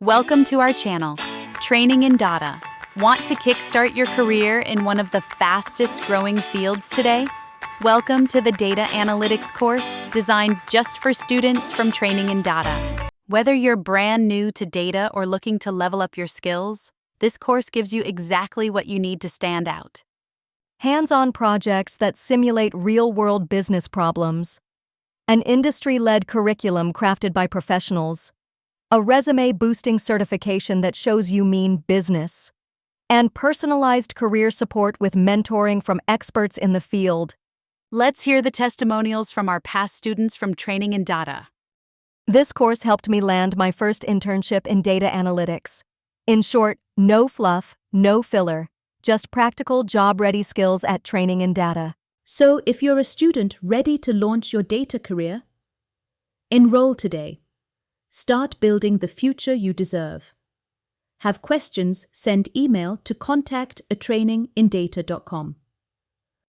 Welcome to our channel, Training in Data. Want to kickstart your career in one of the fastest growing fields today? Welcome to the Data Analytics course designed just for students from Training in Data. Whether you're brand new to data or looking to level up your skills, this course gives you exactly what you need to stand out. Hands-on projects that simulate real-world business problems, an industry-led curriculum crafted by professionals, a resume-boosting certification that shows you mean business, and personalized career support with mentoring from experts in the field. Let's hear the testimonials from our past students from Training in Data. This course helped me land my first internship in data analytics. In short, no fluff, no filler, just practical job-ready skills at Training in Data. So, if you're a student ready to launch your data career, enroll today. Start building the future you deserve. Have questions? Send email to contact@trainingindata.com.